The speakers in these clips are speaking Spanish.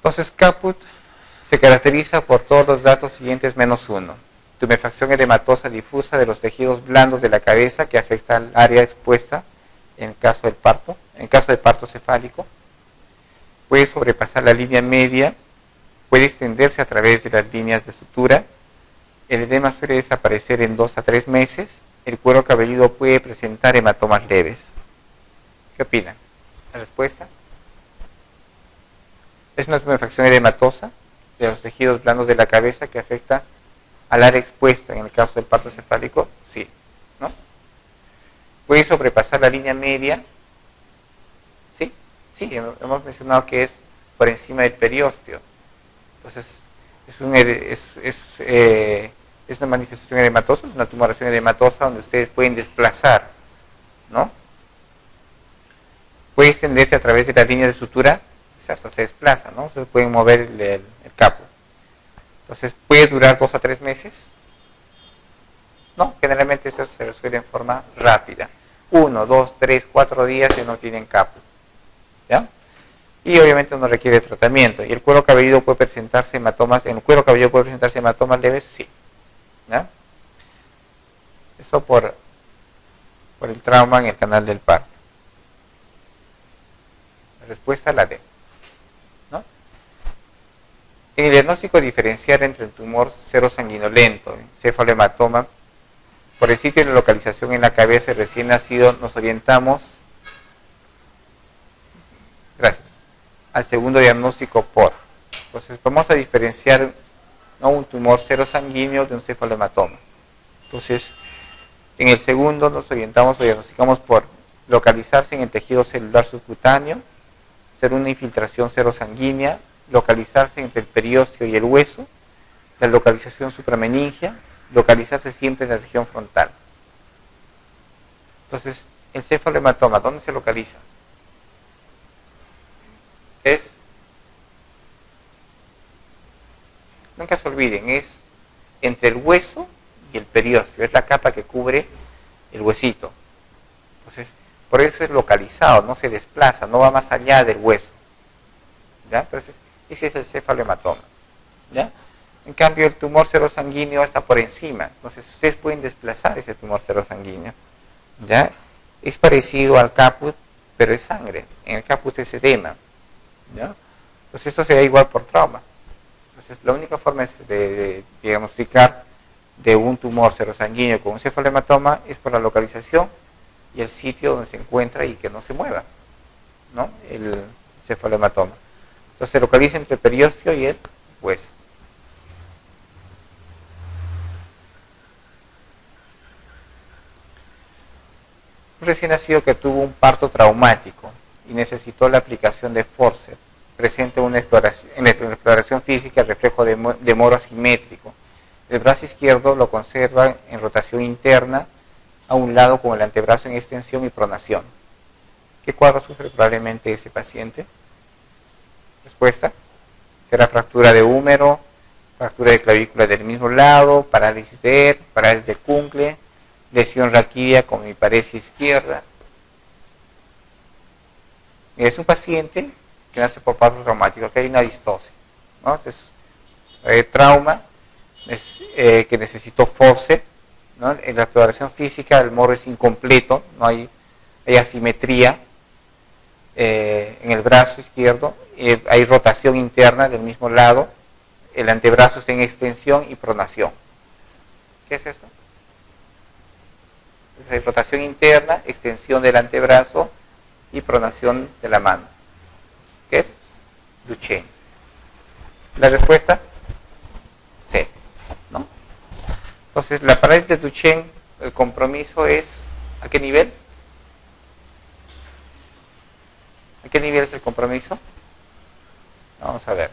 Entonces, caput se caracteriza por todos los datos siguientes menos uno. Tumefacción edematosa difusa de los tejidos blandos de la cabeza que afecta al área expuesta en caso del parto, en caso de parto cefálico. Puede sobrepasar la línea media, puede extenderse a través de las líneas de sutura. El edema suele desaparecer en 2 a 3 meses. El cuero cabelludo puede presentar hematomas leves. ¿Qué opinan? ¿La respuesta? ¿Es una tumefacción edematosa de los tejidos blandos de la cabeza que afecta al área expuesta en el caso del parto cefálico? Sí, ¿no? ¿Puede sobrepasar la línea media? Sí, sí, hemos mencionado que es por encima del periósteo. Entonces, es una manifestación edematosa, es una tumoración edematosa donde ustedes pueden desplazar, ¿no? Puede extenderse a través de las líneas de sutura, exacto, se desplaza, ¿no? Se pueden mover el capo. Entonces, ¿puede durar 2 a 3 meses? No, generalmente eso se resuelve en forma rápida. 1, 2, 3, 4 días y no tienen capo. ¿Ya? Y obviamente no requiere tratamiento. ¿Y el cuero cabelludo puede presentarse hematomas? ¿En el cuero cabelludo puede presentarse hematomas leves? Sí. ¿Ya? Eso por el trauma en el canal del parto. La respuesta la D. ¿No? En el diagnóstico diferencial entre el tumor serosanguinolento, encefalohematoma, por el sitio de localización en la cabeza del recién nacido, nos orientamos, gracias, al segundo diagnóstico por. Entonces vamos a diferenciar, ¿no?, un tumor serosanguíneo de un cefalohematoma. Entonces, en el segundo nos orientamos o diagnosticamos por localizarse en el tejido celular subcutáneo, ser una infiltración serosanguínea, localizarse entre el periósteo y el hueso, la localización suprameningia, localizarse siempre en la región frontal. Entonces, el cefalohematoma, ¿dónde se localiza? Es, nunca se olviden, es entre el hueso y el periósteo, es la capa que cubre el huesito. Entonces, por eso es localizado, no se desplaza, no va más allá del hueso. ¿Ya? Entonces, ese es el cefalohematoma. ¿Ya? En cambio, el tumor serosanguíneo está por encima. Entonces, ustedes pueden desplazar ese tumor serosanguíneo. ¿Ya? Es parecido al caput, pero es sangre. En el caput es edema. ¿Ya? Entonces, esto se da igual por trauma. Entonces, la única forma de diagnosticar de un tumor serosanguíneo con un cefalohematoma es por la localización y el sitio donde se encuentra y que no se mueva, ¿no?, el cefalohematoma. Entonces, se localiza entre el periósteo y el hueso. Un recién nacido que tuvo un parto traumático y necesitó la aplicación de forceps, presenta en la exploración física el reflejo de moro asimétrico. El brazo izquierdo lo conserva en rotación interna a un lado con el antebrazo en extensión y pronación. ¿Qué cuadro sufre probablemente ese paciente? Respuesta: será fractura de húmero, fractura de clavícula del mismo lado, parálisis de ER, parálisis de Kunkel, lesión raquídea con hemiparesia izquierda. Es un paciente que nace por parto traumático, que hay una distosia, ¿no? Entonces, trauma, que necesitó forceps, ¿no? En la exploración física el moro es incompleto, no hay asimetría en el brazo izquierdo, hay rotación interna del mismo lado, el antebrazo está en extensión y pronación. ¿Qué es esto? Entonces, hay rotación interna, extensión del antebrazo y pronación de la mano. ¿Qué es? Duchenne. ¿La respuesta? Sí, ¿no? Entonces, la parálisis de Duchenne, el compromiso es, ¿a qué nivel? ¿A qué nivel es el compromiso? Vamos a ver.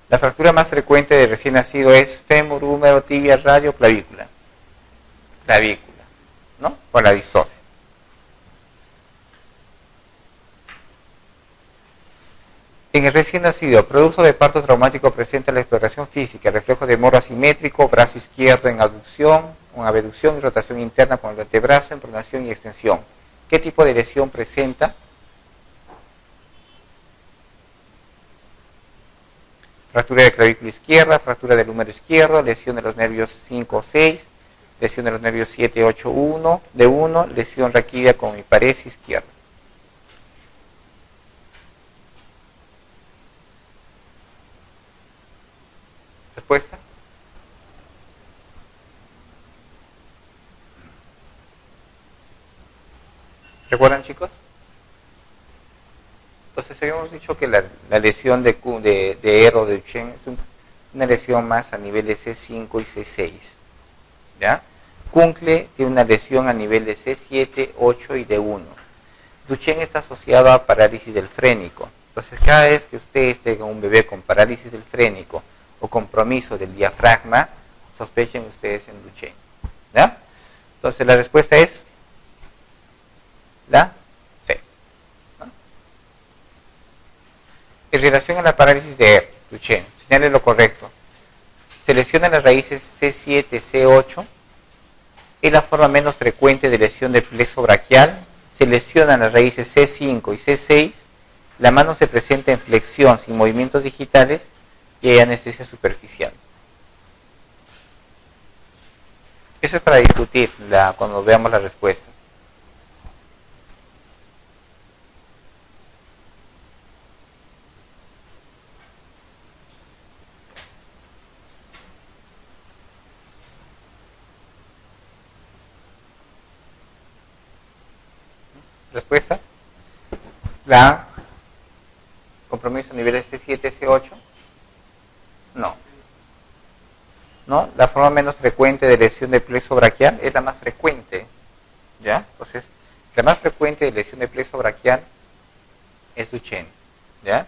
La fractura más frecuente de recién nacido es fémur, húmero, tibia, radio, clavícula. Clavícula, ¿no? Por la distosia. En el recién nacido, producto de parto traumático, presenta la exploración física, reflejo de moro asimétrico, brazo izquierdo en abducción, con abducción y rotación interna con el antebrazo en pronación y extensión. ¿Qué tipo de lesión presenta? fractura de clavícula izquierda, fractura del húmero izquierdo, lesión de los nervios 5 o 6, lesión de los nervios 7, 8, 1, de 1, lesión raquídea con hiparesia izquierda. ¿Respuesta? ¿Recuerdan, chicos? Entonces habíamos dicho que la lesión de ER o de Duchenne es una lesión más a nivel de C5 y C6. ¿Ya? Kunkel tiene una lesión a nivel de C7, 8 y D1. Duchenne está asociado a parálisis del frénico. Entonces cada vez que ustedes tengan un bebé con parálisis del frénico o compromiso del diafragma, sospechen ustedes en Duchenne. ¿Ya? Entonces la respuesta es la C. ¿No? En relación a la parálisis de Duchenne, señale lo correcto. Se lesionan las raíces C7, C8, es la forma menos frecuente de lesión del plexo braquial. Se lesionan las raíces C5 y C6, la mano se presenta en flexión sin movimientos digitales y hay anestesia superficial. Eso es para discutir cuando veamos la respuesta. ¿Respuesta? La compromiso a niveles C7, C8. No. ¿No? La forma menos frecuente de lesión del plexo braquial es la más frecuente. ¿Ya? Entonces, la más frecuente de lesión del plexo braquial es Duchenne. ¿Ya?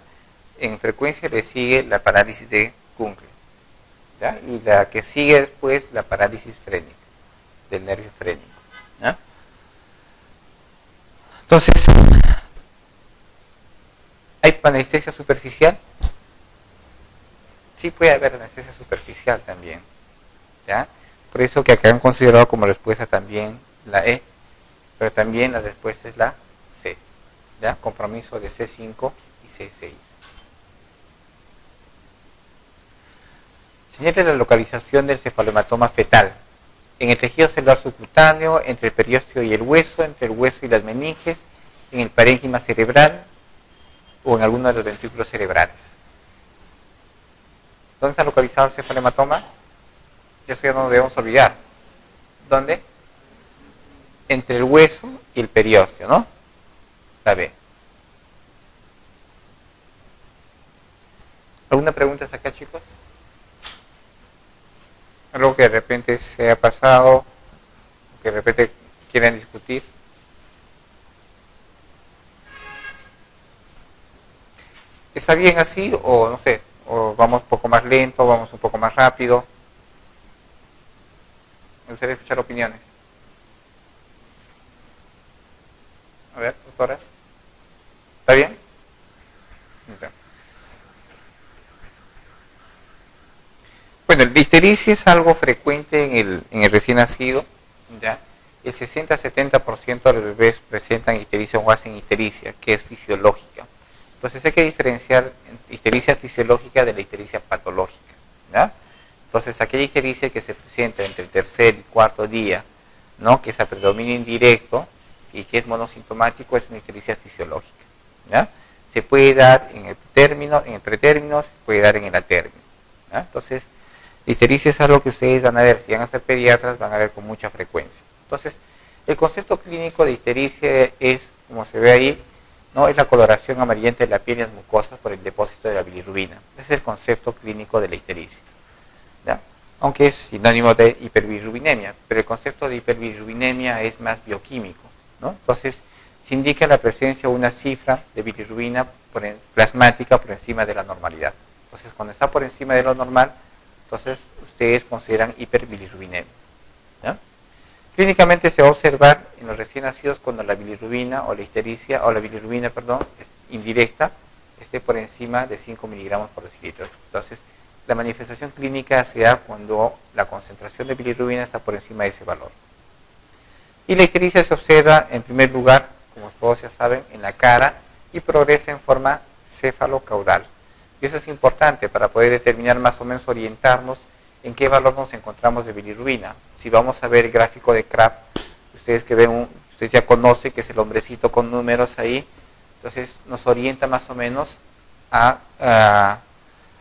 En frecuencia le sigue la parálisis de Kunkel. ¿Ya? Y la que sigue después la parálisis frénica, del nervio frénico. ¿Ya? Entonces, ¿hay anestesia superficial? Sí puede haber anestesia superficial también. ¿Ya? Por eso que acá han considerado como respuesta también la E, pero también la respuesta es la C. ¿Ya? Compromiso de C5 y C6. Señale la localización del cefalohematoma fetal. En el tejido celular subcutáneo, entre el periósteo y el hueso, entre el hueso y las meninges, en el parénquima cerebral o en alguno de los ventrículos cerebrales. ¿Dónde está localizado el cefalohematoma? Eso ya no lo debemos olvidar. ¿Dónde? Entre el hueso y el periósteo, ¿no? La B. ¿Alguna pregunta hasta acá, chicos? Algo que de repente se ha pasado, que de repente quieran discutir. ¿Está bien así o no sé? ¿O vamos un poco más lento, vamos un poco más rápido? Me gustaría escuchar opiniones. A ver, doctora. ¿Está bien? Okay. Bueno, la ictericia es algo frecuente en el recién nacido, ¿ya? El 60-70% de los bebés presentan ictericia o hacen ictericia, que es fisiológica. Entonces hay que diferenciar ictericia fisiológica de la ictericia patológica, ¿ya? Entonces aquella ictericia que se presenta entre el tercer y cuarto día, ¿no? Que es a predominio indirecto y que es monosintomático, es una ictericia fisiológica, ¿ya? Se puede dar en el pretérmino, se puede dar en el atérmino, ¿ya? Entonces, la ictericia es algo que ustedes van a ver, si van a ser pediatras, van a ver con mucha frecuencia. Entonces, el concepto clínico de ictericia es, como se ve ahí, ¿no? Es la coloración amarillenta de la piel y las mucosas por el depósito de la bilirrubina. Ese es el concepto clínico de la ictericia, ¿ya? Aunque es sinónimo de hiperbilirrubinemia, pero el concepto de hiperbilirrubinemia es más bioquímico, ¿no? Entonces, se indica la presencia de una cifra de bilirrubina plasmática por encima de la normalidad. Entonces, cuando está por encima de lo normal, entonces ustedes consideran hiperbilirrubinemia, ¿ya? Clínicamente se va a observar en los recién nacidos cuando la bilirrubina o la ictericia, o la bilirrubina, perdón, indirecta, esté por encima de 5 miligramos por decilitro. Entonces, la manifestación clínica se da cuando la concentración de bilirrubina está por encima de ese valor. Y la ictericia se observa, en primer lugar, como todos ya saben, en la cara y progresa en forma cefalocaudal. Y eso es importante para poder determinar más o menos, orientarnos en qué valor nos encontramos de bilirrubina. Si vamos a ver el gráfico de Kraft, ustedes que ven, ustedes ya conocen que es el hombrecito con números ahí, entonces nos orienta más o menos a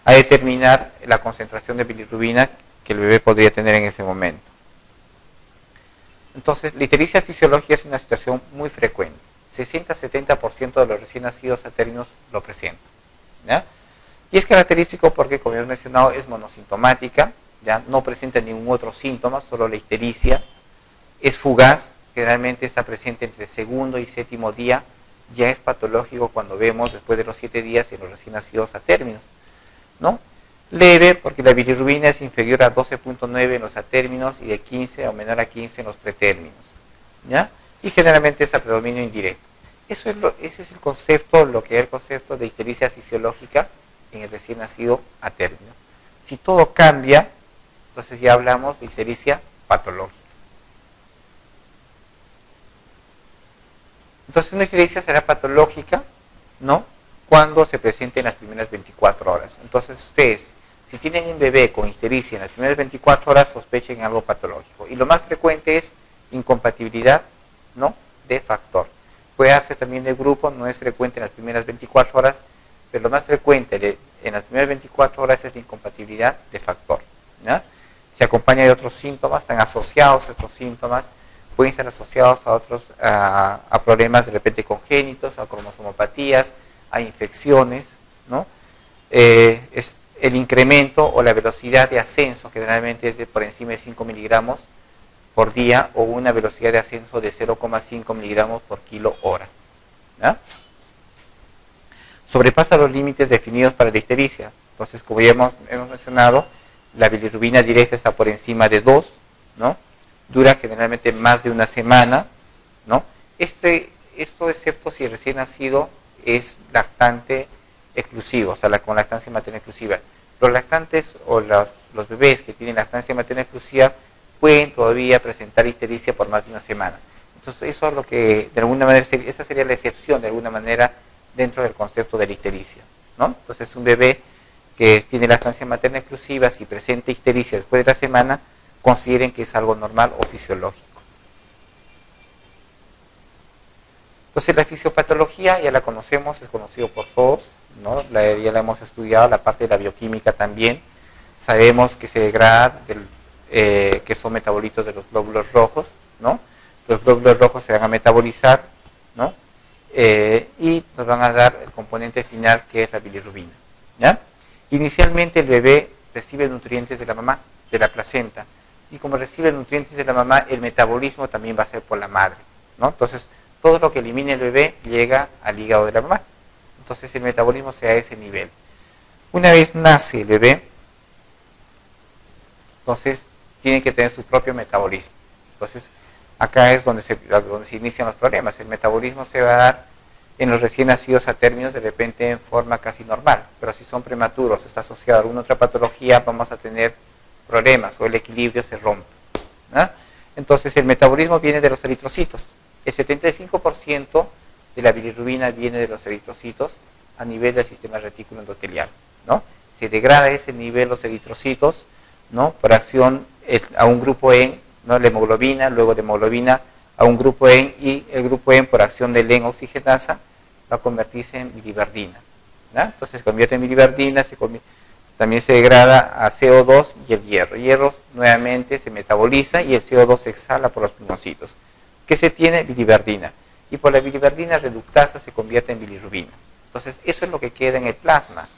determinar la concentración de bilirrubina que el bebé podría tener en ese momento. Entonces, la ictericia fisiológica es una situación muy frecuente. 60-70% de los recién nacidos a términos lo presentan, ¿ya? Y es característico porque, como he mencionado, es monosintomática, ¿ya? No presenta ningún otro síntoma, solo la ictericia. Es fugaz, generalmente está presente entre el segundo y séptimo día. Ya es patológico cuando vemos después de los 7 días en los recién nacidos a términos, ¿no? Leve, porque la bilirrubina es inferior a 12.9 en los atérminos y de 15 o menor a 15 en los pretérminos, ¿ya? Y generalmente es a predominio indirecto. Ese es el concepto, lo que es el concepto de ictericia fisiológica en el recién nacido a término. Si todo cambia, entonces ya hablamos de ictericia patológica. Entonces una ictericia será patológica, ¿no?, cuando se presente en las primeras 24 horas. Entonces ustedes, si tienen un bebé con ictericia en las primeras 24 horas, sospechen algo patológico. Y lo más frecuente es incompatibilidad, ¿no?, de factor. Puede darse también de grupo, no es frecuente en las primeras 24 horas, pero lo más frecuente en las primeras 24 horas es la incompatibilidad de factor, ¿no? Se acompaña de otros síntomas, están asociados a otros síntomas, pueden estar asociados a otros, a problemas de repente congénitos, a cromosomopatías, a infecciones, ¿no? Es el incremento o la velocidad de ascenso, que generalmente es de por encima de 5 miligramos por día, o una velocidad de ascenso de 0,5 miligramos por kilo hora, ¿no? Sobrepasa los límites definidos para la ictericia. Entonces, como ya hemos mencionado, la bilirrubina directa está por encima de 2, ¿no? Dura generalmente más de una semana, ¿no? Esto excepto si el recién nacido es lactante exclusivo, o sea, con lactancia materna exclusiva. Los lactantes o los bebés que tienen lactancia materna exclusiva pueden todavía presentar ictericia por más de una semana. Entonces, eso es lo que, de alguna manera, esa sería la excepción, de alguna manera, dentro del concepto de la ictericia, ¿no? Entonces, un bebé que tiene lactancia materna exclusiva, si presenta ictericia después de la semana, consideren que es algo normal o fisiológico. Entonces, la fisiopatología ya la conocemos, es conocido por todos, ¿no? Ya la hemos estudiado, la parte de la bioquímica también. Sabemos que se degrada, que son metabolitos de los glóbulos rojos, ¿no? Los glóbulos rojos se van a metabolizar, ¿no? Y nos van a dar el componente final, que es la bilirrubina, ¿ya? Inicialmente el bebé recibe nutrientes de la mamá, de la placenta, y como recibe nutrientes de la mamá, el metabolismo también va a ser por la madre, ¿no? Entonces, todo lo que elimine el bebé llega al hígado de la mamá. Entonces, el metabolismo se da a ese nivel. Una vez nace el bebé, entonces tiene que tener su propio metabolismo. Entonces, acá es donde se inician los problemas. El metabolismo se va a dar en los recién nacidos a términos de repente en forma casi normal, pero si son prematuros, está asociado a alguna otra patología, vamos a tener problemas o el equilibrio se rompe, ¿no? Entonces, el metabolismo viene de los eritrocitos. El 75% de la bilirrubina viene de los eritrocitos a nivel del sistema retículo endotelial, ¿no? Se degrada a ese nivel los eritrocitos, ¿no?, por acción a un grupo EN, ¿no?, la hemoglobina, luego de hemoglobina a un grupo EN, y el grupo EN, por acción de LEN oxigenasa, va a convertirse en biliverdina, ¿no? Entonces se convierte en biliverdina, también se degrada a CO2 y el hierro. El hierro nuevamente se metaboliza y el CO2 se exhala por los pulmoncitos. ¿Qué se tiene? Biliverdina. Y por la biliverdina reductasa se convierte en bilirrubina. Entonces, eso es lo que queda en el plasma.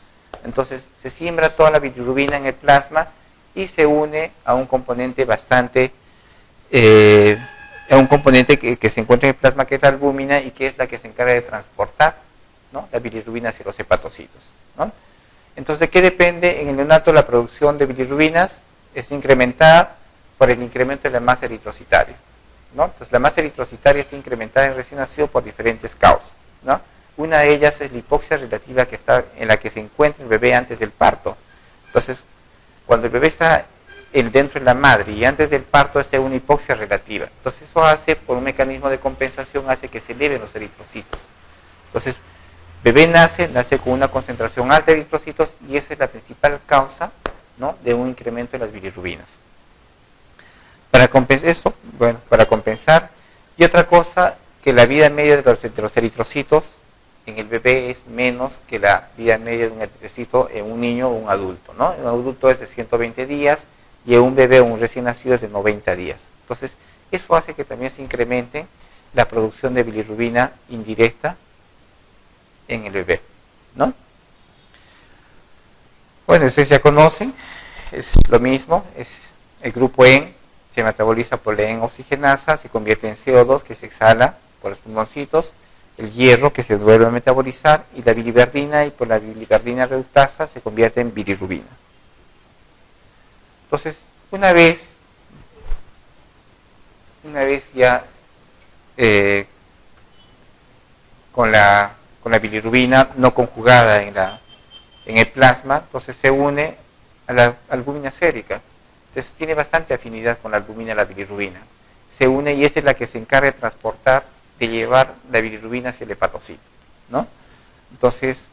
Entonces, se siembra toda la bilirrubina en el plasma y se une a un componente bastante, a un componente que se encuentra en el plasma, que es la albúmina, y que es la que se encarga de transportar, ¿no?, la bilirrubina hacia los hepatocitos, ¿no? Entonces, ¿de qué depende en el neonato la producción de bilirrubinas? Es incrementada por el incremento de la masa eritrocitaria, ¿no? Entonces, la masa eritrocitaria está incrementada en recién nacido por diferentes causas, ¿no? Una de ellas es la hipoxia relativa en la que se encuentra el bebé antes del parto. Entonces, cuando el bebé está dentro de la madre y antes del parto está una hipoxia relativa. Entonces, eso hace, por un mecanismo de compensación, hace que se eleven los eritrocitos. Entonces, bebé nace con una concentración alta de eritrocitos y esa es la principal causa, ¿no?, de un incremento de las bilirrubinas. Para compensar esto, para compensar, y otra cosa, que la vida media de los eritrocitos en el bebé es menos que la vida media de un eritrocito en un niño o un adulto, ¿no? En un adulto es de 120 días y en un bebé o un recién nacido es de 90 días. Entonces, eso hace que también se incremente la producción de bilirrubina indirecta en el bebé, ¿no? Bueno, ustedes ya conocen, es lo mismo, es el grupo EN, se metaboliza por la EN-oxigenasa, se convierte en CO2 que se exhala por los pulmoncitos, el hierro que se vuelve a metabolizar y la biliverdina, y por la biliverdina reductasa se convierte en bilirrubina. Entonces, una vez ya con la bilirrubina no conjugada en el plasma, entonces se une a la albúmina sérica. Entonces tiene bastante afinidad con la albúmina y la bilirrubina. Se une y esta es la que se encarga de transportar, de llevar la bilirrubina hacia el hepatocito, ¿no? Entonces,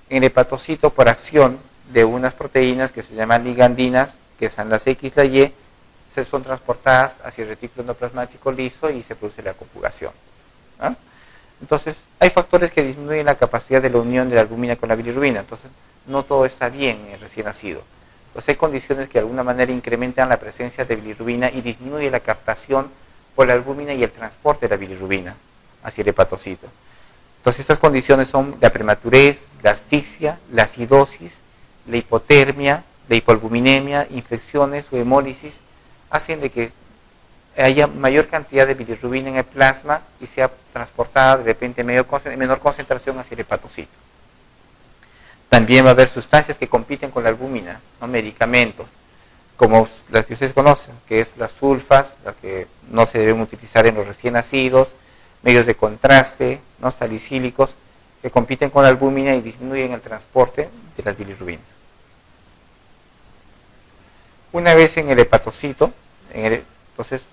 en el hepatocito, por acción de unas proteínas que se llaman ligandinas, que son las X y la Y, se son transportadas hacia el retículo endoplasmático liso y se produce la conjugación, ¿no? Entonces, hay factores que disminuyen la capacidad de la unión de la albúmina con la bilirrubina. Entonces, no todo está bien en el recién nacido. Entonces, hay condiciones que de alguna manera incrementan la presencia de bilirrubina y disminuye la captación por la albúmina y el transporte de la bilirrubina hacia el hepatocito. Entonces, estas condiciones son la prematurez, la asfixia, la acidosis, la hipotermia, la hipoalbuminemia, infecciones o hemólisis, hacen de que haya mayor cantidad de bilirrubina en el plasma y sea transportada de repente en menor concentración hacia el hepatocito. También va a haber sustancias que compiten con la albúmina, ¿no?, medicamentos, como las que ustedes conocen, que es las sulfas, las que no se deben utilizar en los recién nacidos, medios de contraste, ¿no?, salicílicos, que compiten con la albúmina y disminuyen el transporte de las bilirrubinas. Una vez en el hepatocito, entonces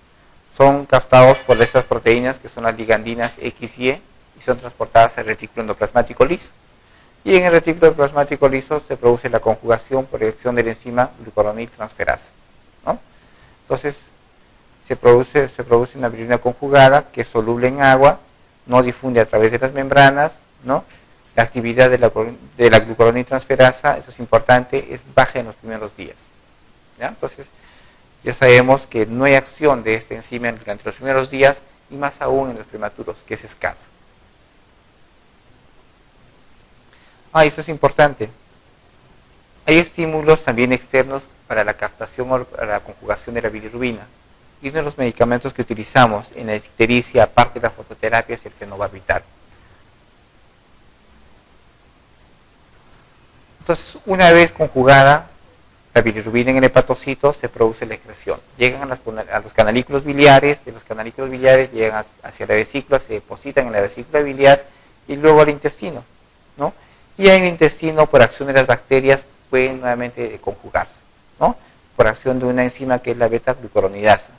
son captados por esas proteínas que son las ligandinas XY y son transportadas al retículo endoplasmático liso. Y en el retículo endoplasmático liso se produce la conjugación por acción de la enzima glucuroniltransferasa, ¿no? Entonces se produce una bilirrubina conjugada que es soluble en agua, no difunde a través de las membranas, ¿no? La actividad de la glucuroniltransferasa, eso es importante, es baja en los primeros días, ¿ya? Entonces ya sabemos que no hay acción de esta enzima durante los primeros días y más aún en los prematuros, que es escaso. Eso es importante. Hay estímulos también externos para la captación o para la conjugación de la bilirrubina. Y uno de los medicamentos que utilizamos en la desictericia, aparte de la fototerapia, es el fenobarbital. Entonces, una vez conjugada la bilirrubina en el hepatocito, se produce la excreción. Llegan a los canalículos biliares, de los canalículos biliares llegan hacia la vesícula, se depositan en la vesícula biliar y luego al intestino, ¿no? Y en el intestino, por acción de las bacterias, pueden nuevamente conjugarse, ¿no?, por acción de una enzima que es la beta-glucuronidasa.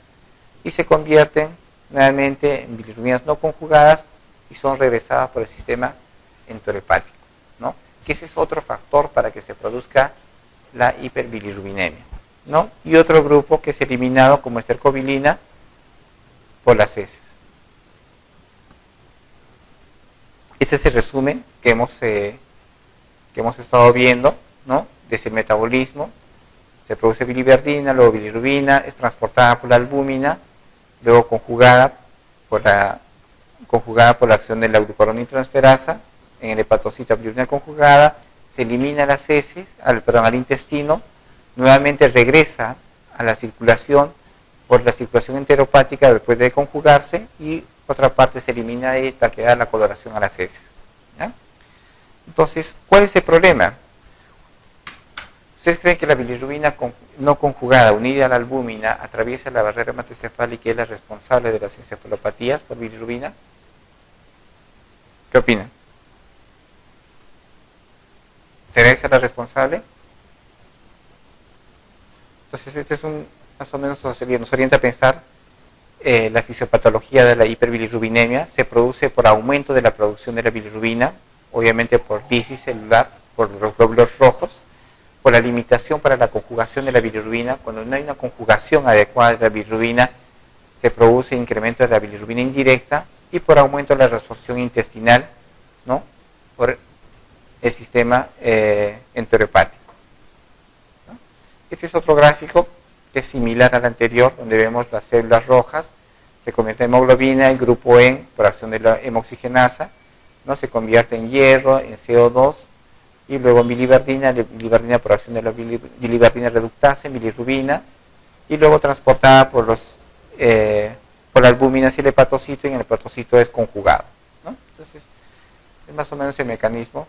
Y se convierten nuevamente en bilirrubinas no conjugadas y son regresadas por el sistema enterohepático, ¿no?, que ese es otro factor para que se produzca la hiperbilirrubinemia, ¿no? Y otro grupo que es eliminado como estercobilina por las heces. Ese es el resumen que hemos estado viendo, ¿no?, desde el metabolismo. Se produce biliverdina, luego bilirrubina, es transportada por la albúmina, luego conjugada por la acción de la glucuroniltransferasa en el hepatocito, bilirrubina conjugada, se elimina las heces, al intestino, nuevamente regresa a la circulación por la circulación enteropática después de conjugarse y otra parte se elimina de esta que da la coloración a las heces, ¿ya? Entonces, ¿cuál es el problema? ¿Ustedes creen que la bilirrubina no conjugada, unida a la albúmina, atraviesa la barrera hematoencefálica y es la responsable de las encefalopatías por bilirrubina? ¿Qué opinan? ¿Será esa la responsable? Entonces, este es más o menos nos orienta a pensar la fisiopatología de la hiperbilirrubinemia. Se produce por aumento de la producción de la bilirrubina obviamente por lisis celular, por los glóbulos rojos, por la limitación para la conjugación de la bilirrubina. Cuando no hay una conjugación adecuada de la bilirrubina, se produce incremento de la bilirrubina indirecta y por aumento de la resorción intestinal, ¿no? Por el sistema enterohepático, ¿no? Este es otro gráfico que es similar al anterior, donde vemos las células rojas se convierte en hemoglobina, el grupo E por acción de la hemoxigenasa, ¿no? Se convierte en hierro, en CO2, y luego en biliverdina por acción de la biliverdina reductasa, en bilirrubina, y luego transportada por la albúmina hacia el hepatocito, y en el hepatocito es conjugado, ¿no? Entonces, es más o menos el mecanismo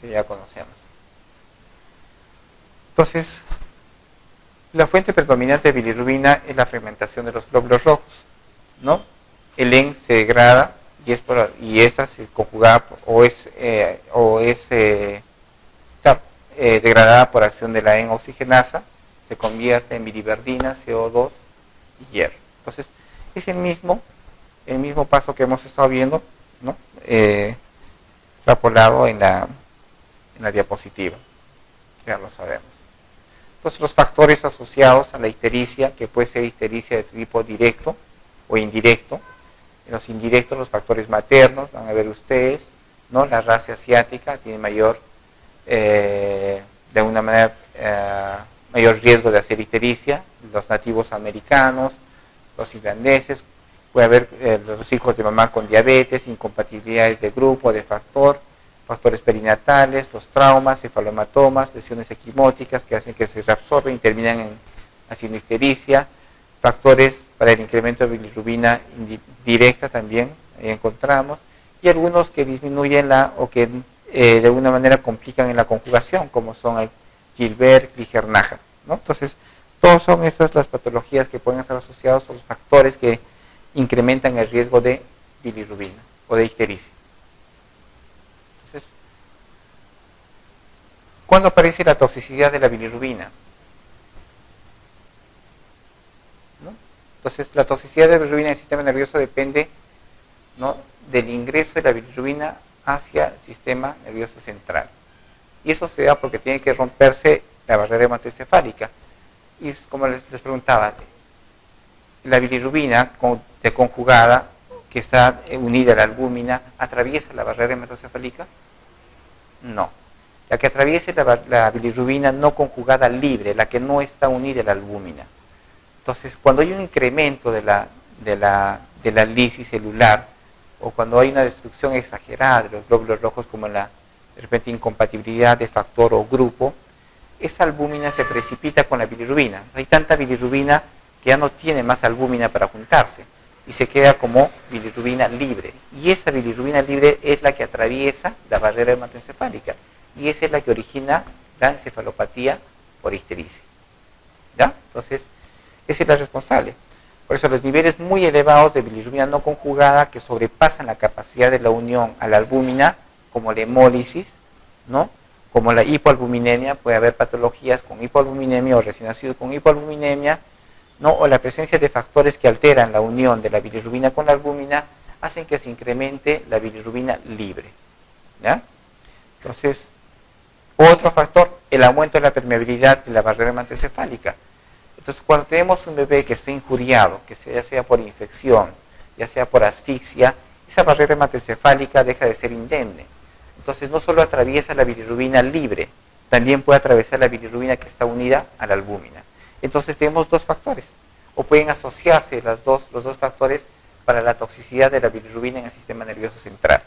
que ya conocemos. Entonces, la fuente predominante de bilirrubina es la fragmentación de los glóbulos rojos, ¿no? El EN se degrada y esta se conjuga degradada por acción de la EN oxigenasa, se convierte en biliverdina, CO2 y hierro. Entonces, es el mismo paso que hemos estado viendo, ¿no? Extrapolado en la diapositiva, ya lo sabemos. Entonces, los factores asociados a la ictericia, que puede ser ictericia de tipo directo o indirecto. En los indirectos, los factores maternos, van a ver ustedes, ¿no? La raza asiática tiene mayor, de alguna manera, mayor riesgo de hacer ictericia. Los nativos americanos, los irlandeses, puede haber los hijos de mamá con diabetes, incompatibilidades de grupo, de factores perinatales, los traumas, cefalomatomas, lesiones equimóticas que hacen que se reabsorben y terminan haciendo ictericia. Factores para el incremento de bilirrubina directa también encontramos, y algunos que disminuyen o que de alguna manera complican en la conjugación, como son el Gilbert y Gernacher, ¿no? Entonces, todas son esas las patologías que pueden estar asociadas a los factores que incrementan el riesgo de bilirrubina o de ictericia. Entonces, ¿cuándo aparece la toxicidad de la bilirrubina? Entonces, la toxicidad de la bilirrubina en el sistema nervioso depende, ¿no?, del ingreso de la bilirrubina hacia el sistema nervioso central. Y eso se da porque tiene que romperse la barrera hematoencefálica. Y es como les preguntaba, la bilirrubina conjugada, que está unida a la albúmina, ¿atraviesa la barrera hematoencefálica? No. La que atraviesa la bilirrubina no conjugada libre, la que no está unida a la albúmina. Entonces, cuando hay un incremento de la lisis celular, o cuando hay una destrucción exagerada de los glóbulos rojos, como de repente incompatibilidad de factor o grupo, esa albúmina se precipita con la bilirrubina. Hay tanta bilirrubina que ya no tiene más albúmina para juntarse, y se queda como bilirrubina libre. Y esa bilirrubina libre es la que atraviesa la barrera hematoencefálica, y esa es la que origina la encefalopatía por ictericia. ¿Ya? Entonces, esa es la responsable. Por eso los niveles muy elevados de bilirrubina no conjugada, que sobrepasan la capacidad de la unión a la albúmina, como la hemólisis, ¿no?, como la hipoalbuminemia, puede haber patologías con hipoalbuminemia o recién nacidos con hipoalbuminemia, ¿no?, o la presencia de factores que alteran la unión de la bilirrubina con la albúmina, hacen que se incremente la bilirrubina libre. ¿Ya? Entonces, otro factor, el aumento de la permeabilidad de la barrera hematoencefálica. Entonces, cuando tenemos un bebé que está injuriado, que ya sea por infección, ya sea por asfixia, esa barrera hematoencefálica deja de ser indemne. Entonces, no solo atraviesa la bilirrubina libre, también puede atravesar la bilirrubina que está unida a la albúmina. Entonces, tenemos dos factores, o pueden asociarse los dos factores para la toxicidad de la bilirrubina en el sistema nervioso central.